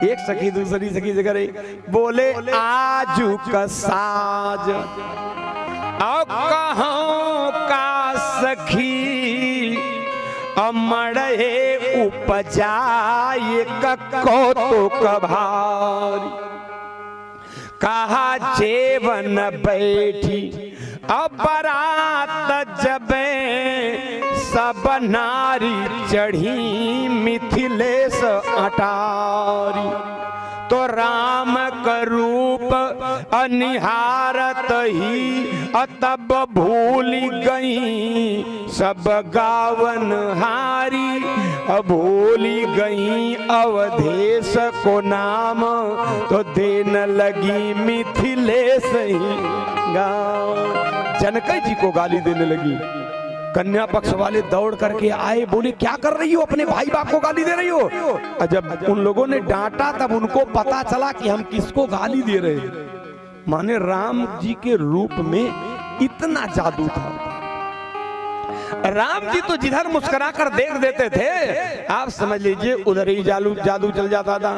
एक सखी दूसरी सखी से करे, बोले आजू का साज और कहों का सखी अमड़े उपजाए कको तो कभारी। कहा जेवन बैठी अब बारात जबे सब नारी चढ़ी मिथिलेश अटारी। तो राम का रूप अनिहारत ही तब भूल गई सब गावन हारी। भूल गई अवधेश को नाम तो देन लगी मिथिलेश ही गाँव। जनक जी को गाली देने लगी। कन्या पक्ष वाले दौड़ करके आए, बोले क्या कर रही हो, अपने भाई बाप को गाली दे रही हो। और जब उन लोगों ने डांटा तब उनको पता चला कि हम किसको गाली दे रहे हैं। माने राम जी के रूप में इतना जादू था। राम जी तो जिधर मुस्कुरा कर देख देते थे, आप समझ लीजिए उधर ही जादू चल जाता था।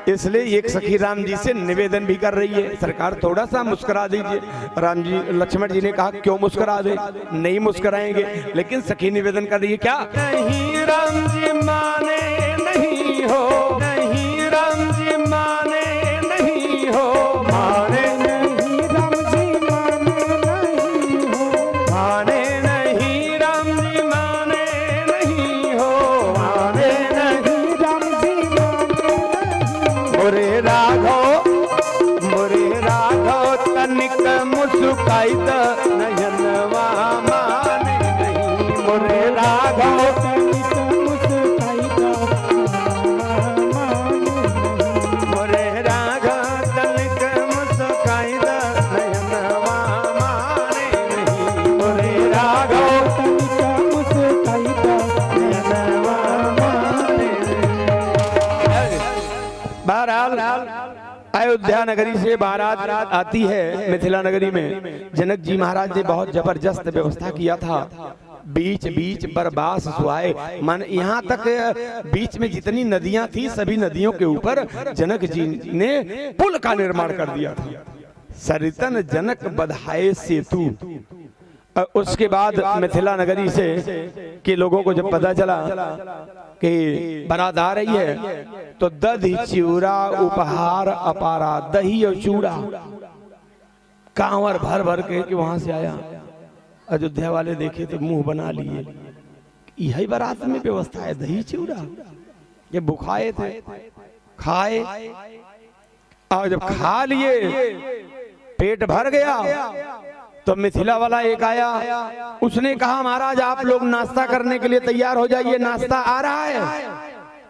इसलिए एक सखी राम जी से निवेदन भी कर रही है, सरकार थोड़ा सा मुस्कुरा दीजिए। राम जी लक्ष्मण जी ने कहा क्यों मुस्कुरा दे, नहीं मुस्कुराएंगे। लेकिन सखी निवेदन कर रही है, क्या नहीं राम जी माने नहीं हो, नहीं राम जी माने नहीं हो, माने मुस्काई नयनवा माने नहीं। मोरे राघव मुस्काई मोरे राघव तनिक मुस्काई नयनवा माने नहीं। मोरे राघव तनिक मुस्काई नयनवा माने नहीं। बहरहाल अयोध्या नगरी से बारात आती है मिथिला नगरी में। जनक जी महाराज ने बहुत जबरदस्त व्यवस्था किया था। बीच बीच बरबास सुहाए, मन यहाँ तक बीच में जितनी नदियां थी सभी नदियों के ऊपर जनक जी ने पुल का निर्माण कर दिया था। सरितन जनक बधाए सेतु। उसके बाद मिथिला नगरी से के लोगों को जब पता चला कि बारात आ रही है तो दही चूड़ा उपहार अपारा, दही और चूड़ा कांवर भर भर के वहां से आया। अयोध्या वाले देखे तो मुंह बना लिए, यही बारात में व्यवस्था है, दही चूड़ा। ये भुखाए थे, खाए और जब खा लिए पेट भर गया तो मिथिला वाला एक आया, उसने कहा महाराज आप लोग नाश्ता करने के लिए तैयार हो जाइए, नाश्ता आ रहा है।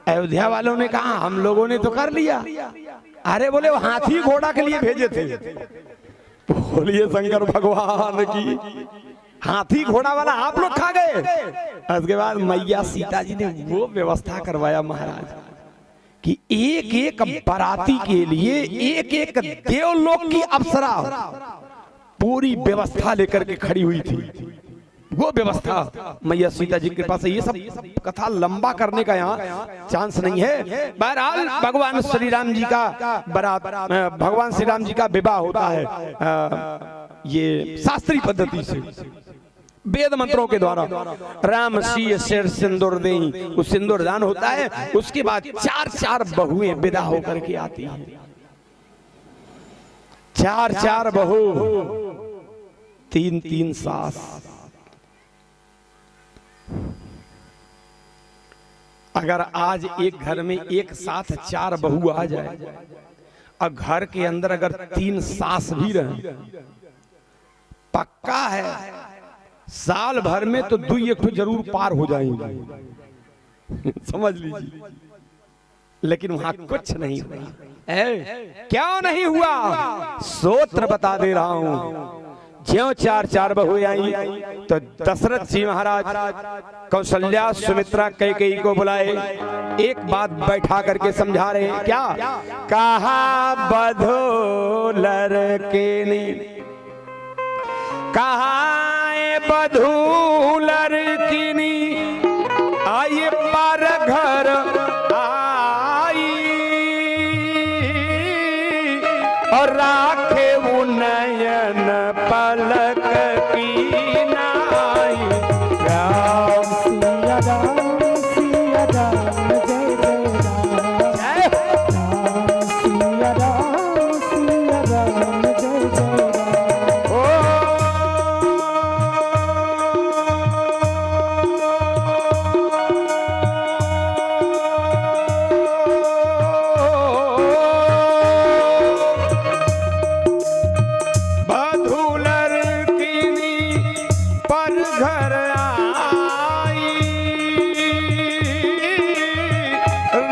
अयोध्या वालों ने कहा हम लोगों ने तो कर लिया। अरे बोले वो हाथी घोड़ा के लिए भेजे थे। बोलिए शंकर भगवान की। हाथी घोड़ा वाला आप लोग खा गए। उसके बाद मैया सीता जी ने वो व्यवस्था करवाया महाराज कि एक एक बाराती के लिए एक एक देवलोक की अप्सरा पूरी व्यवस्था लेकर के खड़ी हुई थी। वो व्यवस्था मैया सीता जी के पास। ये सब कथा लंबा करने का यहाँ चांस नहीं है। बहरहाल भगवान श्री राम जी का बारात, भगवान श्री राम जी का विवाह होता है ये शास्त्रीय पद्धति से, वेद मंत्रों के द्वारा। राम सी शेर सिंदूर दें, उस सिंदूर दान होता है। उसके बाद चार चार बहुएं विदा होकर के आती हैं। चार चार बहू, तीन तीन सास। अगर आज एक घर में एक साथ चार बहू आ जाए और घर के अंदर अगर तीन सास भी रहे, पक्का है साल भर में तो दुई एक जरूर पार हो जाएंगे। समझ लीजिए। लेकिन वहां कुछ नहीं हुआ। क्यों नहीं हुआ? सूत्र बता दे रहा हूं। ज्यों चार चार बहु आई तो दशरथ जी महाराज कौशल्या सुमित्रा कैकेयी को बुलाए, एक बात बैठा करके समझा रहे हैं। क्या कहा? बधू लड़के कहा बधू लड़किनी आइए पर घर आई और राखे वो नयन पलक की नाई। राम सिया राम सिया राम जय जय राम। राम सिया राम सिया राम जय जय राम। ओ बधुलर कीनी पर घर आई,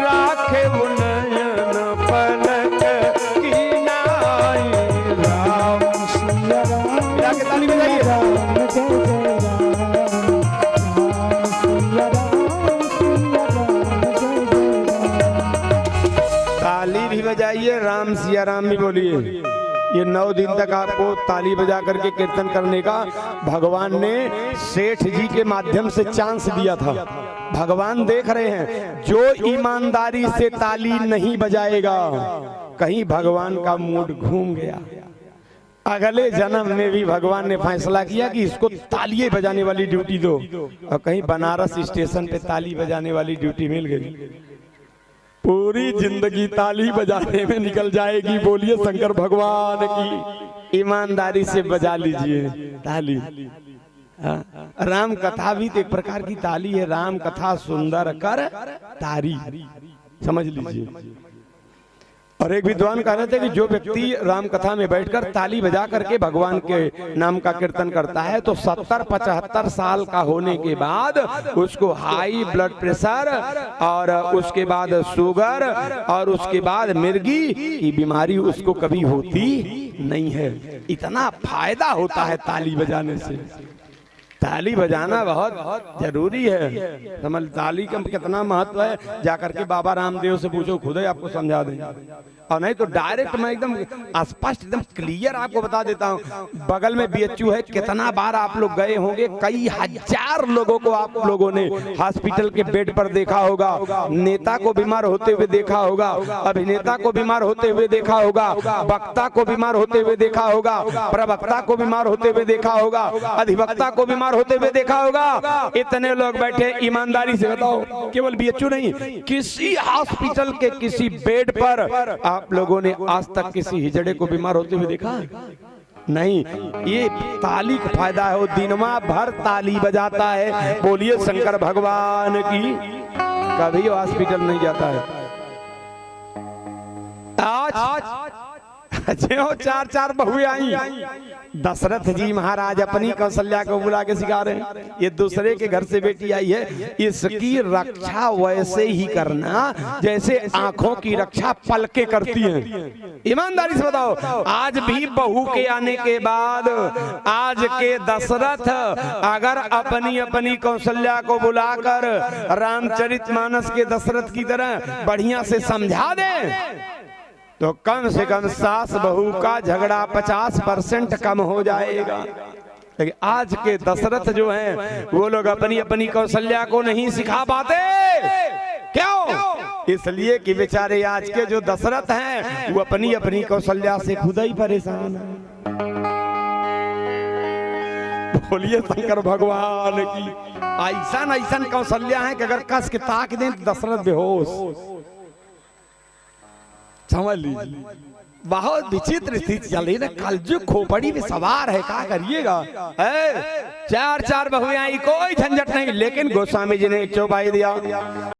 राखे वो नयन पलक की नाई। राम सिया राम मिला के ताली बजाइए। राम जय जय राम। राम सिया राम सिया राम जय जय राम। ताली भी बजाइए, राम सिया राम भी बोलिए। ये 9 दिन तक आपको ताली बजा करके कीर्तन करने का भगवान ने सेठ जी के माध्यम से चांस दिया था। भगवान देख रहे हैं जो ईमानदारी से ताली नहीं बजाएगा, कहीं भगवान का मूड घूम गया। अगले जन्म में भी भगवान ने फैसला किया कि इसको तालियां बजाने वाली ड्यूटी दो, और कहीं बनारस स्टेशन पे ताली बजाने वाली ड्यूटी मिल गई। पूरी जिंदगी ताली बजाने में निकल जाएगी। बोलिए शंकर भगवान की। ईमानदारी से बजा लीजिए ताली। राम कथा भी तो एक प्रकार की ताली है। राम कथा सुंदर कर तारी, समझ लीजिए। और एक विद्वान कह रहे थे कि जो व्यक्ति राम कथा में बैठकर ताली बजा करके भगवान के नाम का कीर्तन करता है तो 70-75 साल का होने के बाद उसको हाई ब्लड प्रेशर और उसके बाद शुगर और उसके बाद मिर्गी की बीमारी उसको कभी होती नहीं है। इतना फायदा होता है ताली बजाने से। ताली बजाना बहुत जरूरी है। समझ ताली का कितना महत्व है, जाकर के बाबा रामदेव से पूछो, खुद ही आपको समझा देंगे। और नहीं तो डायरेक्ट मैं एकदम स्पष्ट एकदम क्लियर आपको बता देता हूँ। बगल में बीएचयू है, कितना बार आप लोग गए होंगे, कई हजार लोगों को आप लोगों ने हॉस्पिटल के बेड पर देखा होगा। नेता को बीमार होते हुए देखा होगा, अभिनेता को बीमार होते हुए देखा होगा, वक्ता को बीमार होते हुए देखा होगा, प्रवक्ता को बीमार होते हुए देखा होगा, अधिवक्ता को बीमार होते हुए देखा होगा। इतने लोग बैठे, ईमानदारी से बताओ, केवल बीएचयू नहीं, किसी हॉस्पिटल के किसी बेड पर आप लोगों ने आज तक किसी हिजड़े को बीमार होते हुए देखा नहीं? ये ताली का फायदा है। वो दिनमा भर ताली बजाता है। बोलिए शंकर भगवान की। कभी हॉस्पिटल नहीं जाता है। आज जो 4 बहुएं आई, दशरथ जी महाराज अपनी कौशल्या को बुला के सिखा रहे हैं, ये दूसरे के घर से बेटी आई है, इसकी रक्षा वैसे ही करना जैसे आंखों की रक्षा पलके करती हैं। ईमानदारी से बताओ, आज भी बहू के आने के बाद आज के दशरथ अगर अपनी अपनी कौशल्या को बुलाकर रामचरितमानस के दशरथ की तरह बढ़िया से समझा दे तो कम से कम सास बहू का झगड़ा 50% कम हो जाएगा। लेकिन आज के दशरथ जो हैं वो लोग अपनी अपनी कौशल्या को नहीं सिखा पाते। क्यों? इसलिए कि बेचारे आज के जो दशरथ हैं वो अपनी अपनी कौशल्या से खुद ही परेशान हैं। बोलिए शंकर भगवान की। ऐसा कौशल्या है कि अगर कस के ताक दें तो दशरथ बेहोश। समझ लीजिए, बहुत विचित्र स्थिति चल रही है ना। कलयुग खोपड़ी में सवार है, क्या करिएगा। 4 बहुएं आई, कोई झंझट नहीं, लेकिन गोस्वामी जी ने एक चौपाई दिया।